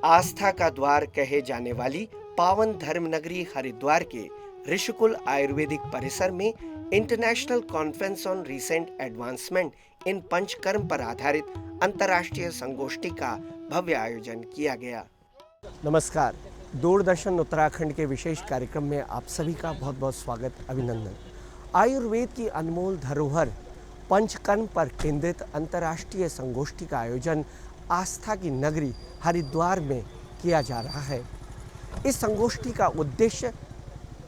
आस्था का द्वार कहे जाने वाली पावन धर्म नगरी हरिद्वार के ऋषिकुल आयुर्वेदिक परिसर में international conference on recent advancement in panchakarma पर आधारित अंतर्राष्ट्रीय संगोष्ठी का भव्य आयोजन किया गया। नमस्कार, दूरदर्शन उत्तराखंड के विशेष कार्यक्रम में आप सभी का बहुत बहुत स्वागत, अभिनंदन। आयुर्वेद की अनमोल धरोहर पंचकर्म पर केंद्रित अंतर्राष्ट्रीय संगोष्ठी का आयोजन आस्था की नगरी हरिद्वार में किया जा रहा है। इस संगोष्ठी का उद्देश्य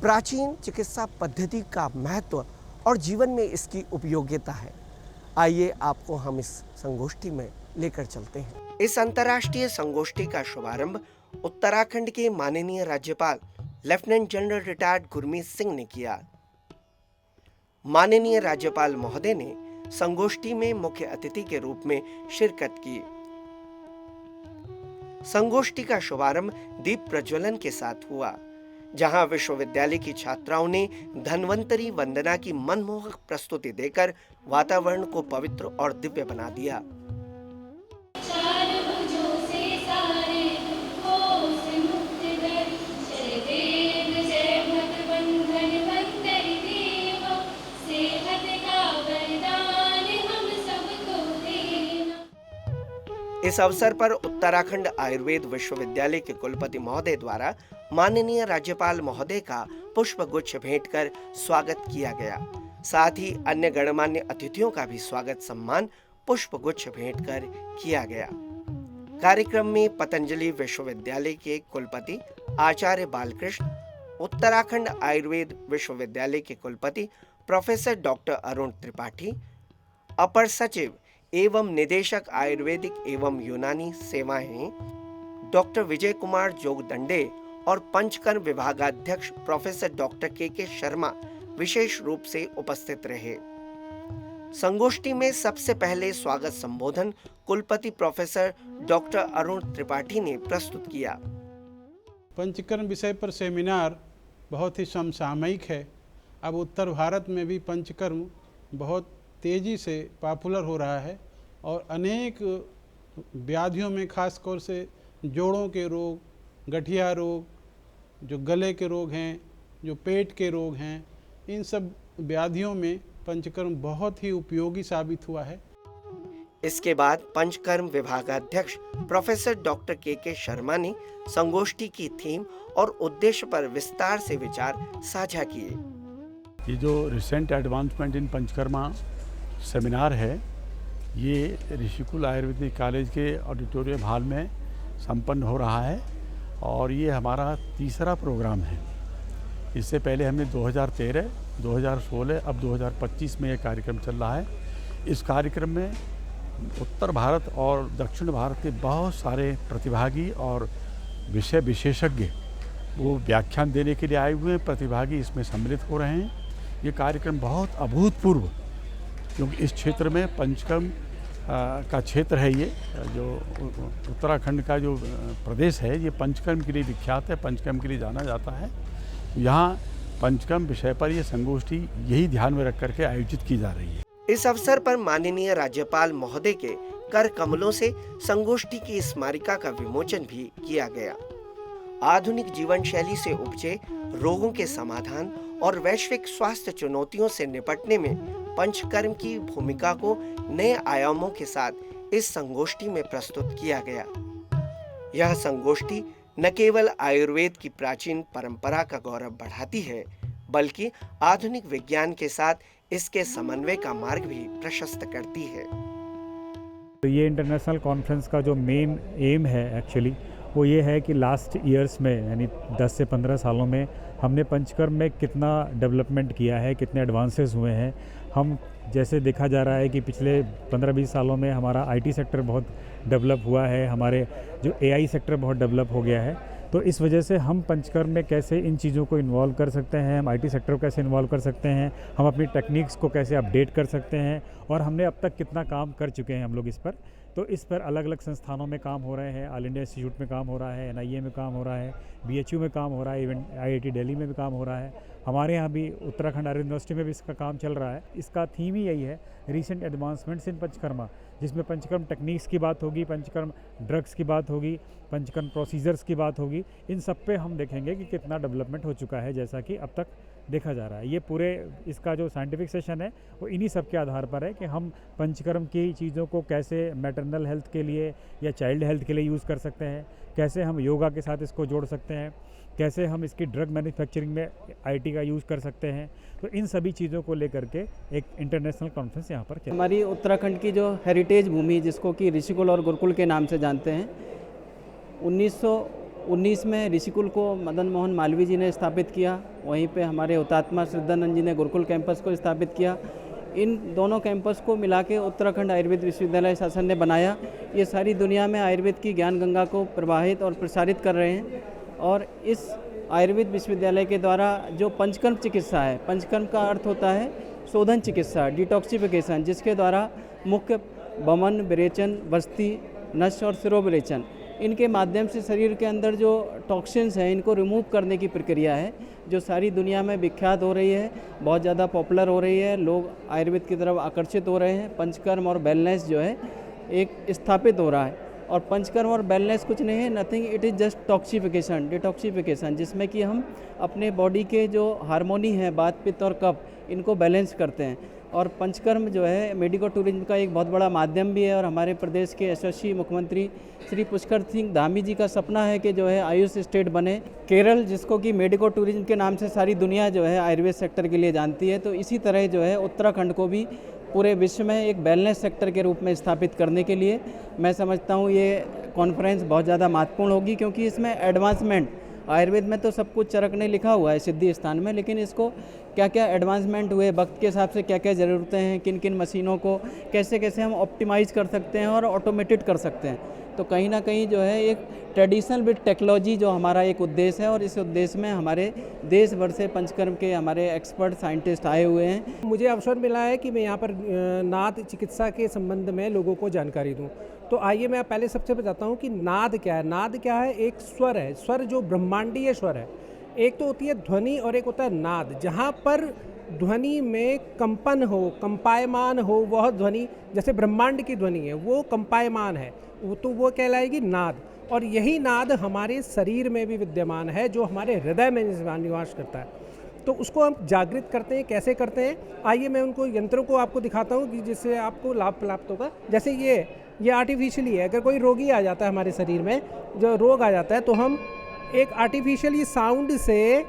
प्राचीन चिकित्सा पद्धति का महत्व और जीवन में इसकी उपयोगिता है। आइए आपको हम इस संगोष्ठी में लेकर चलते हैं। इस अंतर्राष्ट्रीय संगोष्ठी का शुभारंभ उत्तराखंड के माननीय राज्यपाल lieutenant general retired Gurmeet Singh ने किया। माननीय राज्यपाल महोदय ने संगोष्ठी में मुख्य अतिथि के रूप में शिरकत की। संगोष्ठी का शुभारंभ दीप प्रज्वलन के साथ हुआ, जहां विश्वविद्यालय की छात्राओं ने धन्वंतरी वंदना की मनमोहक प्रस्तुति देकर वातावरण को पवित्र और दिव्य बना दिया। इस अवसर पर उत्तराखंड आयुर्वेद विश्वविद्यालय के कुलपति महोदय द्वारा माननीय राज्यपाल महोदय का पुष्प गुच्छ भेंट कर स्वागत किया गया। साथ ही अन्य गणमान्य अतिथियों का भी स्वागत सम्मान पुष्प गुच्छ भेंट कर किया गया। कार्यक्रम में पतंजलि विश्वविद्यालय के कुलपति आचार्य बालकृष्ण, उत्तराखंड आयुर्वेद विश्वविद्यालय के कुलपति प्रोफेसर डॉक्टर अरुण त्रिपाठी, अपर सचिव एवं निदेशक आयुर्वेदिक एवं यूनानी सेवाएं डॉक्टर विजय कुमार जोगदंडे और पंचकर्म विभागाध्यक्ष प्रोफेसर डॉक्टर के शर्मा विशेष रूप से उपस्थित रहे। संगोष्ठी में सबसे पहले स्वागत संबोधन कुलपति प्रोफेसर डॉक्टर अरुण त्रिपाठी ने प्रस्तुत किया। पंचकर्म विषय पर सेमिनार बहुत ही समसामयिक है। अब उत्तर भारत में भी पंचकर्म बहुत तेज़ी से पॉपुलर हो रहा है और अनेक व्याधियों में खासतौर से जोड़ों के रोग, गठिया रोग, जो गले के रोग हैं, जो पेट के रोग हैं, इन सब व्याधियों में पंचकर्म बहुत ही उपयोगी साबित हुआ है। इसके बाद पंचकर्म विभागाध्यक्ष प्रोफेसर डॉक्टर के शर्मा ने संगोष्ठी की थीम और उद्देश्य पर विस्तार से विचार साझा किए। ये जो recent advancement in panchakarma seminar है, ये ऋषिकुल आयुर्वेदिक कॉलेज के ऑडिटोरियम हॉल में संपन्न हो रहा है और ये हमारा तीसरा प्रोग्राम है। इससे पहले हमने 2013, 2016, अब 2025 में ये कार्यक्रम चल रहा है। इस कार्यक्रम में उत्तर भारत और दक्षिण भारत के बहुत सारे प्रतिभागी और विषय विशेषज्ञ वो व्याख्यान देने के लिए आए हुए हैं। प्रतिभागी इसमें सम्मिलित हो रहे हैं। ये कार्यक्रम बहुत अभूतपूर्व, क्योंकि इस क्षेत्र में पंचकर्म का क्षेत्र है। ये जो उत्तराखंड का जो प्रदेश है, ये पंचकर्म के लिए विख्यात है, पंचकर्म के लिए जाना जाता है। यहाँ पंचकर्म विषय पर ये संगोष्ठी यही ध्यान में रख करके आयोजित की जा रही है। इस अवसर पर माननीय राज्यपाल महोदय के कर कमलों से संगोष्ठी की स्मारिका का विमोचन भी किया गया। आधुनिक जीवन शैली से उपजे रोगों के समाधान और वैश्विक स्वास्थ्य चुनौतियों से निपटने में पंचकर्म की भूमिका को नए आयामों के साथ इस संगोष्ठी में प्रस्तुत किया गया। यह संगोष्ठी न केवल आयुर्वेद की प्राचीन परंपरा का गौरव बढ़ाती है, बल्कि आधुनिक विज्ञान के साथ इसके समन्वय का मार्ग भी प्रशस्त करती है। तो ये इंटरनेशनल कॉन्फ्रेंस का जो मेन एम है एक्चुअली वो ये है कि लास्ट ईयर्स में, यानी 10 से 15 सालों में हमने पंचकर्म में कितना डेवलपमेंट किया है, कितने एडवांसेस हुए हैं। हम जैसे देखा जा रहा है कि पिछले 15-20 सालों में हमारा आईटी सेक्टर बहुत डेवलप हुआ है, हमारे जो एआई सेक्टर बहुत डेवलप हो गया है। तो इस वजह से हम पंचकर्म में कैसे इन चीज़ों को इन्वॉल्व कर सकते हैं, हम आईटी सेक्टर को कैसे इन्वॉल्व कर सकते हैं, हम अपनी टेक्निक्स को कैसे अपडेट कर सकते हैं और हमने अब तक कितना काम कर चुके हैं हम लोग इस पर। तो इस पर अलग अलग संस्थानों में काम हो रहे हैं। ऑल इंडिया इंस्टीट्यूट में काम हो रहा है, एनआईए में काम हो रहा है, बीएचयू में काम हो रहा है, इवन आईआईटी दिल्ली में भी काम हो रहा है हमारे यहाँ भी उत्तराखंड आयुर्वेद यूनिवर्सिटी में भी इसका काम चल रहा है। इसका थीम ही यही है, रीसेंट एडवांसमेंट्स इन पंचकर्मा, जिसमें पंचकर्म टेक्निक्स की बात होगी, पंचकर्म ड्रग्स की बात होगी, पंचकर्म प्रोसीजर्स की बात होगी। इन सब पे हम देखेंगे कि कितना डेवलपमेंट हो चुका है जैसा कि अब तक देखा जा रहा है। ये पूरे इसका जो साइंटिफिक सेशन है वो इन्हीं सब के आधार पर है कि हम पंचकर्म की चीज़ों को कैसे मैटरनल हेल्थ के लिए या चाइल्ड हेल्थ के लिए यूज़ कर सकते हैं, कैसे हम योगा के साथ इसको जोड़ सकते हैं, कैसे हम इसकी ड्रग मैन्युफैक्चरिंग में आईटी का यूज़ कर सकते हैं। तो इन सभी चीज़ों को लेकर के एक इंटरनेशनल कॉन्फ्रेंस यहाँ पर किया। हमारी उत्तराखंड की जो हेरिटेज भूमि, जिसको कि ऋषिकुल और गुरुकुल के नाम से जानते हैं, 1919 में ऋषिकुल को मदन मोहन मालवीय जी ने स्थापित किया। वहीं पे हमारे हुतात्मा श्रद्धानंद जी ने गुरुकुल कैंपस को स्थापित किया। इन दोनों कैंपस को मिला के उत्तराखंड आयुर्वेद विश्वविद्यालय शासन ने बनाया। ये सारी दुनिया में आयुर्वेद की ज्ञान गंगा को प्रवाहित और प्रसारित कर रहे हैं। और इस आयुर्वेद विश्वविद्यालय के द्वारा जो पंचकर्म चिकित्सा है, पंचकर्म का अर्थ होता है शोधन चिकित्सा, डिटॉक्सिफिकेशन, जिसके द्वारा मुख्य वमन, विरेचन, बस्ती, नस और सिरोविरेचन, इनके माध्यम से शरीर के अंदर जो टॉक्सिन्स हैं इनको रिमूव करने की प्रक्रिया है, जो सारी दुनिया में विख्यात हो रही है, बहुत ज़्यादा पॉपुलर हो रही है, लोग आयुर्वेद की तरफ आकर्षित हो रहे हैं। पंचकर्म और वेलनेस जो है एक स्थापित हो रहा है। और पंचकर्म और वेलनेस कुछ नहीं है, nothing, it is just toxification, detoxification, जिसमें कि हम अपने बॉडी के जो हार्मोनी हैं, वात, पित्त और कफ, इनको बैलेंस करते हैं। और पंचकर्म जो है मेडिको टूरिज्म का एक बहुत बड़ा माध्यम भी है। और हमारे प्रदेश के यशस्वी मुख्यमंत्री श्री पुष्कर सिंह धामी जी का सपना है कि जो है आयुष स्टेट बने। केरल, जिसको कि मेडिको टूरिज्म के नाम से सारी दुनिया जो है आयुर्वेद सेक्टर के लिए जानती है, तो इसी तरह जो है उत्तराखंड को भी पूरे विश्व में एक वेलनेस सेक्टर के रूप में स्थापित करने के लिए मैं समझता हूँ ये कॉन्फ्रेंस बहुत ज़्यादा महत्वपूर्ण होगी, क्योंकि इसमें एडवांसमेंट, आयुर्वेद में तो सब कुछ चरक नहीं लिखा हुआ है सिद्धि स्थान में, लेकिन इसको क्या क्या एडवांसमेंट हुए, वक्त के हिसाब से क्या क्या ज़रूरतें हैं, किन किन मशीनों को कैसे कैसे हम ऑप्टिमाइज़ कर सकते हैं और ऑटोमेटेड कर सकते हैं। तो कहीं ना कहीं जो है एक ट्रेडिशनल विद टेक्नोलॉजी जो हमारा एक उद्देश्य है, और इस उद्देश्य में हमारे देश भर से पंचकर्म के हमारे एक्सपर्ट साइंटिस्ट आए हुए हैं। मुझे अवसर मिला है कि मैं यहाँ पर नाद चिकित्सा के संबंध में लोगों को जानकारी दूँ। तो आइए मैं पहले सबसे बताता हूँ कि नाद क्या है। नाद क्या है? एक स्वर है, स्वर जो ब्रह्मांडीय स्वर है। एक तो होती है ध्वनि और एक होता है नाद। जहाँ पर ध्वनि में कंपन हो, कंपायमान हो, वह ध्वनि, जैसे ब्रह्मांड की ध्वनि है वो कंपायमान है, तो वो कहलाएगी नाद। और यही नाद हमारे शरीर में भी विद्यमान है, जो हमारे हृदय में निवास करता है। तो उसको हम जागृत करते हैं। कैसे करते हैं? आइए मैं उनको यंत्रों को आपको दिखाता हूँ कि जिससे आपको लाभ प्राप्त होगा। जैसे ये आर्टिफिशियली है। अगर कोई रोगी आ जाता है हमारे शरीर में, जो रोग आ जाता है, तो हम एक आर्टिफिशियली साउंड से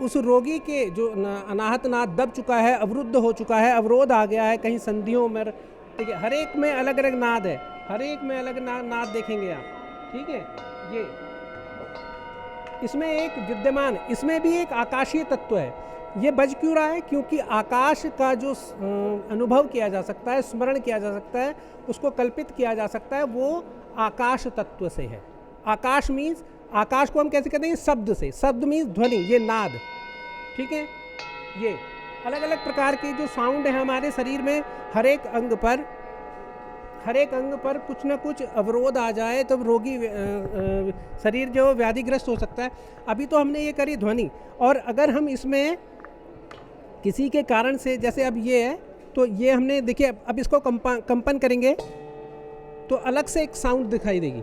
उस रोगी के जो अनाहत नाद दब चुका है, अवरुद्ध हो चुका है, अवरोध आ गया है कहीं संधियों में, ठीक है, हर एक में अलग अलग नाद है, हर एक में अलग नाद देखेंगे आप, ठीक है। ये इसमें एक विद्यमान, इसमें भी एक आकाशीय तत्व है। ये बज क्यों रहा है? क्योंकि आकाश का जो अनुभव किया जा सकता है, स्मरण किया जा सकता है, उसको कल्पित किया जा सकता है, वो आकाश तत्व से है। आकाश मीन्स, आकाश को हम कैसे कहते हैं? शब्द से। शब्द मीन्स ध्वनि, ये नाद, ठीक है। ये अलग अलग प्रकार के जो साउंड है हमारे शरीर में, हर एक अंग पर कुछ ना कुछ अवरोध आ जाए तो रोगी शरीर जो व्याधिग्रस्त हो सकता है। अभी तो हमने ये करी ध्वनि, और अगर हम इसमें किसी के कारण से, जैसे अब ये है, तो ये हमने देखिए, अब इसको कंपन करेंगे तो अलग से एक साउंड दिखाई देगी।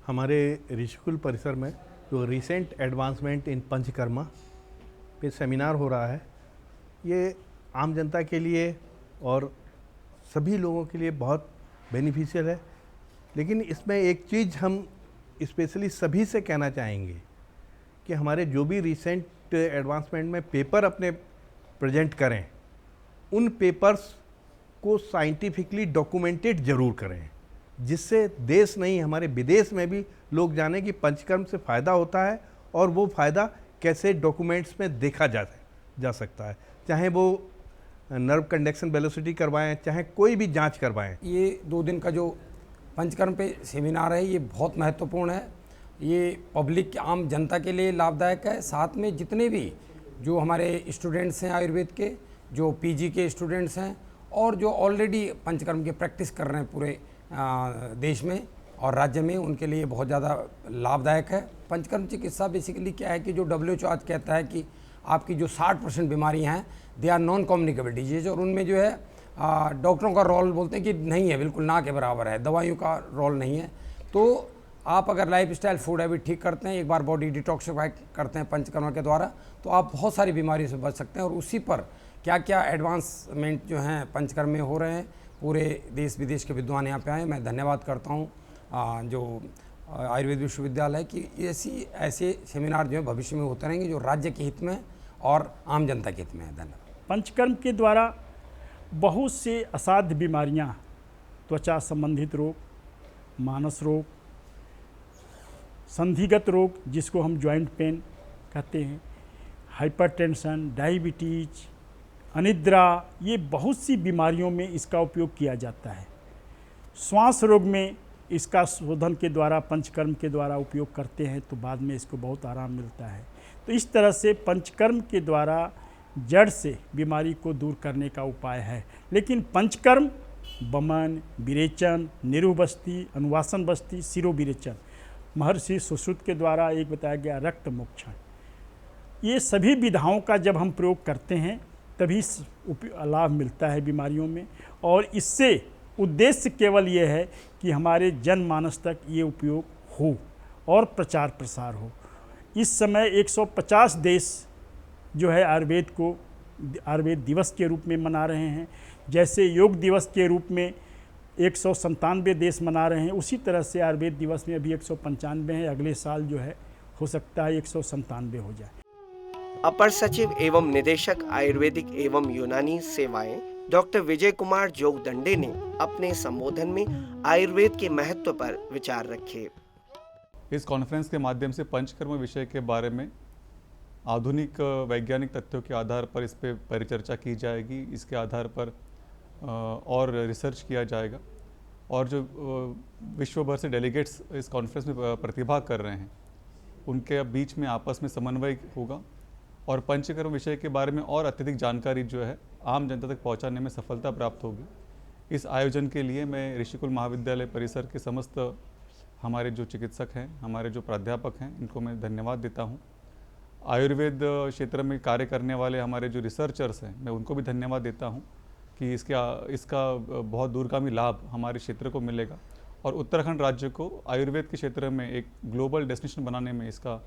हमारे ऋषिकुल परिसर में जो रिसेंट एडवांसमेंट इन पंचकर्मा पे सेमिनार हो रहा है, ये आम जनता के लिए और सभी लोगों के लिए बहुत बेनिफिशियल है। लेकिन इसमें एक चीज़ हम स्पेशली सभी से कहना चाहेंगे कि हमारे जो भी रिसेंट एडवांसमेंट में पेपर अपने प्रेजेंट करें, उन पेपर्स को साइंटिफिकली डॉक्यूमेंटेड ज़रूर करें, जिससे देश नहीं हमारे विदेश में भी लोग जाने कि पंचकर्म से फ़ायदा होता है और वो फ़ायदा कैसे डॉक्यूमेंट्स में देखा जा सकता है। चाहे वो नर्व कंडक्शन वेलोसिटी करवाएं, चाहे कोई भी जांच करवाएं। ये 2 दिन का जो पंचकर्म पे सेमिनार है, ये बहुत महत्वपूर्ण है। ये पब्लिक, आम जनता के लिए लाभदायक है। साथ में जितने भी जो हमारे स्टूडेंट्स हैं आयुर्वेद के, जो पीजी के स्टूडेंट्स हैं और जो ऑलरेडी पंचकर्म की प्रैक्टिस कर रहे हैं पूरे देश में और राज्य में, उनके लिए बहुत ज़्यादा लाभदायक है। पंचकर्म चिकित्सा बेसिकली क्या है कि जो WHO आज कहता है कि आपकी जो 60% बीमारियां हैं they are non communicable disease, और उनमें जो है डॉक्टरों का रोल बोलते हैं कि नहीं है, बिल्कुल ना के बराबर है, दवाइयों का रोल नहीं है। तो आप अगर लाइफस्टाइल फूड हैबिट ठीक करते हैं, एक बार बॉडी डिटॉक्सिफाई करते हैं पंचकर्मा के द्वारा, तो आप बहुत सारी बीमारियों से बच सकते हैं। और उसी पर क्या क्या एडवांसमेंट जो हैं पंचकर्म में हो रहे हैं, पूरे देश विदेश के विद्वान यहाँ पे आए। मैं धन्यवाद करता हूँ जो आयुर्वेद विश्वविद्यालय की ऐसे सेमिनार जो है भविष्य में होते रहेंगे, जो राज्य के हित में और आम जनता के हित में है। धन्यवाद। पंचकर्म के द्वारा बहुत से असाध्य बीमारियां, त्वचा संबंधित रोग, मानस रोग, संधिगत रोग जिसको हम जॉइंट पेन कहते हैं, हाइपरटेंशन, डायबिटीज, अनिद्रा, ये बहुत सी बीमारियों में इसका उपयोग किया जाता है। श्वास रोग में इसका शोधन के द्वारा, पंचकर्म के द्वारा उपयोग करते हैं तो बाद में इसको बहुत आराम मिलता है। तो इस तरह से पंचकर्म के द्वारा जड़ से बीमारी को दूर करने का उपाय है। लेकिन पंचकर्म बमन, विरेचन, निरुह बस्ती, अनुवासन बस्ती, शिरो विरेचन, महर्षि सुश्रुत के द्वारा एक बताया गया रक्त मोक्षण, ये सभी विधाओं का जब हम प्रयोग करते हैं तभी लाभ मिलता है बीमारियों में। और इससे उद्देश्य केवल ये है कि हमारे जनमानस तक ये उपयोग हो और प्रचार प्रसार हो। इस समय 150 देश जो है आयुर्वेद दिवस के रूप में मना रहे हैं। जैसे योग दिवस के रूप में 197 देश मना रहे हैं, उसी तरह से आयुर्वेद दिवस में अभी 195 है। अगले साल जो है हो सकता है 197 हो जाए। अपर सचिव एवं निदेशक आयुर्वेदिक एवं यूनानी सेवाएं डॉक्टर विजय कुमार जोगदंडे ने अपने संबोधन में आयुर्वेद के महत्व पर विचार रखे। इस कॉन्फ्रेंस के माध्यम से पंचकर्म विषय के बारे में आधुनिक वैज्ञानिक तथ्यों के आधार पर इस पर परिचर्चा की जाएगी। इसके आधार पर और रिसर्च किया जाएगा, और जो विश्व भर से डेलीगेट्स इस कॉन्फ्रेंस में प्रतिभाग कर रहे हैं उनके बीच में आपस में समन्वय होगा और पंचकर्म विषय के बारे में और अत्यधिक जानकारी जो है आम जनता तक पहुंचाने में सफलता प्राप्त होगी। इस आयोजन के लिए मैं ऋषिकुल महाविद्यालय परिसर के समस्त हमारे जो चिकित्सक हैं, हमारे जो प्राध्यापक हैं, इनको मैं धन्यवाद देता हूं। आयुर्वेद क्षेत्र में कार्य करने वाले हमारे जो रिसर्चर्स हैं, मैं उनको भी धन्यवाद देता हूं कि इसका बहुत दूरगामी लाभ हमारे क्षेत्र को मिलेगा और उत्तराखंड राज्य को आयुर्वेद के क्षेत्र में एक ग्लोबल डेस्टिनेशन बनाने में इसका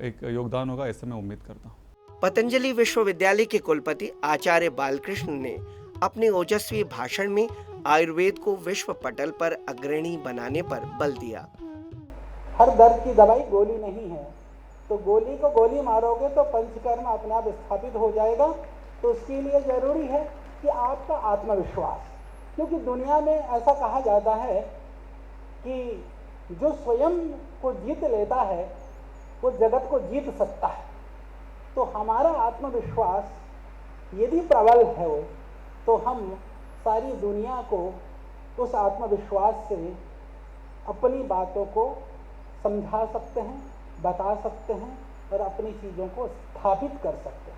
एक योगदान होगा, ऐसे मैं उम्मीद करता हूँ। पतंजलि विश्वविद्यालय के कुलपति आचार्य बालकृष्ण ने अपने ओजस्वी भाषण में आयुर्वेद को विश्व पटल पर अग्रणी बनाने पर बल दिया। हर दर्द की दवाई गोली नहीं है, तो गोली को गोली मारोगे तो पंचकर्म अपने आप स्थापित हो जाएगा। तो उसके लिए जरूरी है कि आपका आत्मविश्वास, क्योंकि दुनिया में ऐसा कहा जाता है कि जो स्वयं को जीत लेता है वो जगत को जीत सकता है। तो हमारा आत्मविश्वास यदि प्रबल है तो हम सारी दुनिया को उस आत्मविश्वास से अपनी बातों को समझा सकते हैं, बता सकते हैं और अपनी चीज़ों को स्थापित कर सकते हैं।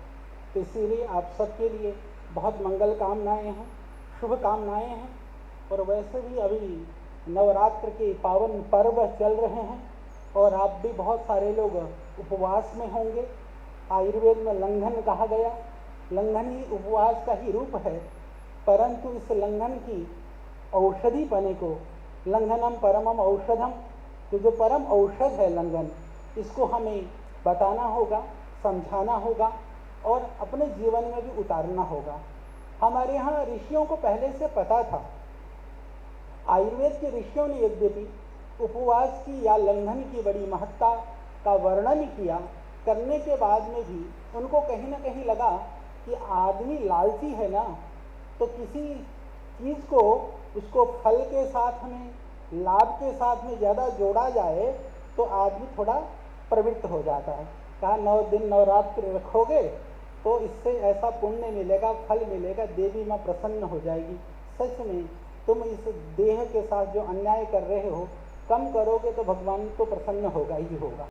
तो इसीलिए आप सबके लिए बहुत मंगल कामनाएँ हैं, शुभ कामनाएँ हैं। और वैसे भी अभी नवरात्र के पावन पर्व चल रहे हैं और आप भी बहुत सारे लोग उपवास में होंगे। आयुर्वेद में लंघन कहा गया, लंघन ही उपवास का ही रूप है, परंतु इस लंघन की औषधि पने को लंघनम परमम औषधम, तो जो परम औषध है लंघन, इसको हमें बताना होगा, समझाना होगा और अपने जीवन में भी उतारना होगा। हमारे यहाँ ऋषियों को पहले से पता था। आयुर्वेद के ऋषियों ने यद्यपि उपवास की या लंघन की बड़ी महत्ता का वर्णन किया, करने के बाद में भी उनको कहीं ना कहीं लगा कि आदमी लालची है ना, तो किसी चीज़ को उसको फल के साथ में, लाभ के साथ में ज़्यादा जोड़ा जाए तो आदमी थोड़ा प्रवृत्त हो जाता है। कहा 9 दिन नवरात्र रखोगे तो इससे ऐसा पुण्य मिलेगा, फल मिलेगा, देवी माँ प्रसन्न हो जाएगी। सच में तुम इस देह के साथ जो अन्याय कर रहे हो कम करोगे तो भगवान तो प्रसन्न होगा ही होगा।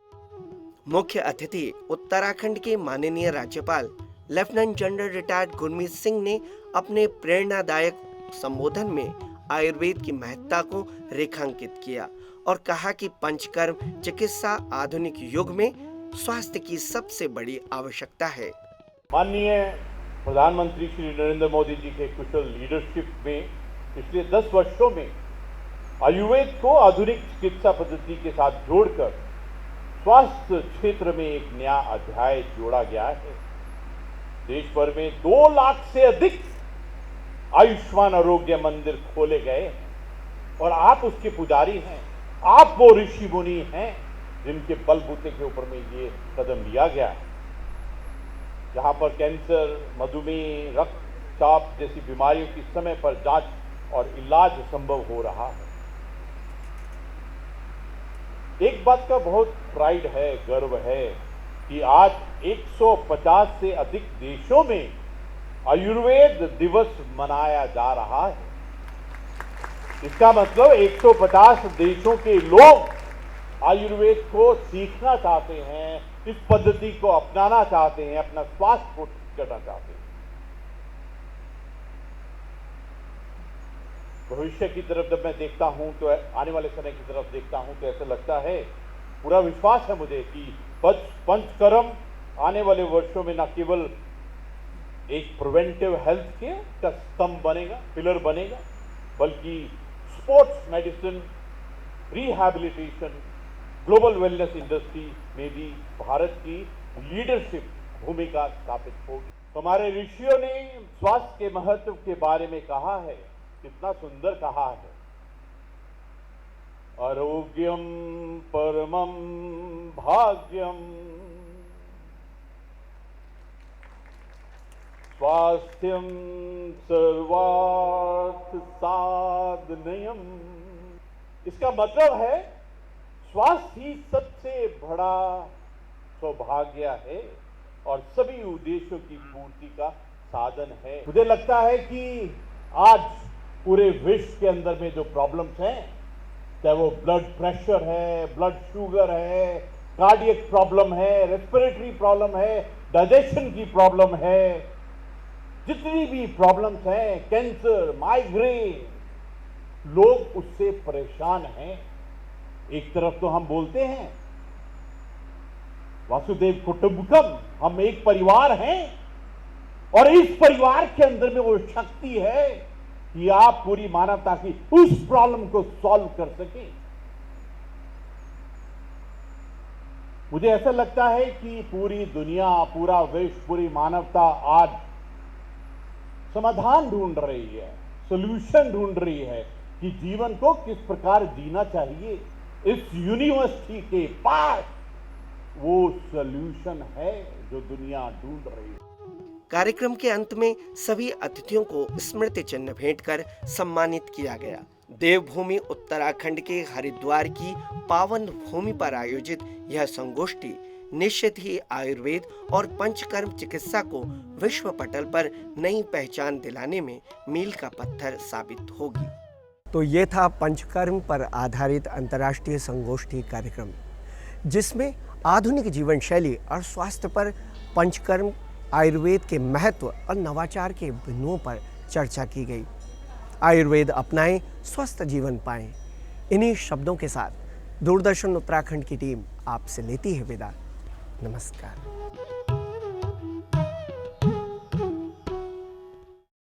मुख्य अतिथि उत्तराखंड के माननीय राज्यपाल lieutenant general retired Gurmeet Singh ने अपने प्रेरणादायक संबोधन में आयुर्वेद की महत्ता को रेखांकित किया और कहा कि पंचकर्म चिकित्सा आधुनिक युग में स्वास्थ्य की सबसे बड़ी आवश्यकता है। माननीय प्रधानमंत्री श्री नरेंद्र मोदी जी के कुशल लीडरशिप में पिछले 10 वर्षों में आयुर्वेद को आधुनिक चिकित्सा पद्धति के साथ जोड़कर स्वास्थ्य क्षेत्र में एक नया अध्याय जोड़ा गया है। देश भर में 2 लाख से अधिक आयुष्मान आरोग्य मंदिर खोले गए और आप उसके पुजारी हैं। आप वो ऋषि मुनि हैं जिनके बलबूते के ऊपर में ये कदम लिया गया है, जहां पर कैंसर, मधुमेह, रक्तचाप जैसी बीमारियों की समय पर जांच और इलाज संभव हो रहा है। एक बात का बहुत प्राइड है, गर्व है कि आज 150 से अधिक देशों में आयुर्वेद दिवस मनाया जा रहा है। इसका मतलब 150 देशों के लोग आयुर्वेद को सीखना चाहते हैं, इस पद्धति को अपनाना चाहते हैं, अपना स्वास्थ्य को ठीक करना चाहते हैं। भविष्य की तरफ जब मैं देखता हूं तो आने वाले समय की तरफ देखता हूं तो ऐसा लगता है, पूरा विश्वास है मुझे कि पंचकर्म आने वाले वर्षों में न केवल एक प्रिवेंटिव हेल्थ केयर का स्तंभ बनेगा, पिलर बनेगा, बल्कि sports medicine, rehabilitation, global wellness industry में भी भारत की लीडरशिप भूमिका स्थापित होगी। हमारे ऋषियों ने स्वास्थ्य के महत्व के बारे में कहा है, कितना सुंदर कहा है। आरोग्यम परमम भाग्यम स्वास्थ्यम सर्वार्थ साधनयम। इसका मतलब है स्वास्थ्य ही सबसे बड़ा सौभाग्य है और सभी उद्देश्यों की पूर्ति का साधन है। मुझे लगता है कि आज पूरे विश्व के अंदर में जो प्रॉब्लम्स हैं, चाहे वो ब्लड प्रेशर है, ब्लड शुगर है, कार्डियक प्रॉब्लम है, रेस्पिरेटरी प्रॉब्लम है, डाइजेशन की प्रॉब्लम है, जितनी भी प्रॉब्लम्स हैं, कैंसर, माइग्रेन, लोग उससे परेशान हैं। एक तरफ तो हम बोलते हैं वासुदेव कुटुंबकम, हम एक परिवार हैं और इस परिवार के अंदर में वो शक्ति है कि आप पूरी मानवता की उस प्रॉब्लम को सॉल्व कर सकें। मुझे ऐसा लगता है कि पूरी दुनिया, पूरा विश्व, पूरी मानवता आज समाधान ढूंढ रही है, सॉल्यूशन ढूंढ रही है कि जीवन को किस प्रकार जीना चाहिए। इस यूनिवर्सिटी के पास वो सॉल्यूशन है जो दुनिया ढूंढ रही है। कार्यक्रम के अंत में सभी अतिथियों को स्मृति चिन्ह भेंट कर सम्मानित किया गया। देवभूमि उत्तराखंड के हरिद्वार की पावन भूमि पर आयोजित यह संगोष्ठी निश्चित ही आयुर्वेद और पंचकर्म चिकित्सा को विश्व पटल पर नई पहचान दिलाने में मील का पत्थर साबित होगी। तो ये था पंचकर्म पर आधारित अंतर्राष्ट्रीय संगोष्ठी कार्यक्रम, जिसमें आधुनिक जीवन शैली और स्वास्थ्य पर पंचकर्म, आयुर्वेद के महत्व और नवाचार के बिंदुओं पर चर्चा की गई। आयुर्वेद अपनाएं, स्वस्थ जीवन पाएं। इन्हीं शब्दों के साथ दूरदर्शन उत्तराखंड की टीम आपसे लेती है विदा। नमस्कार।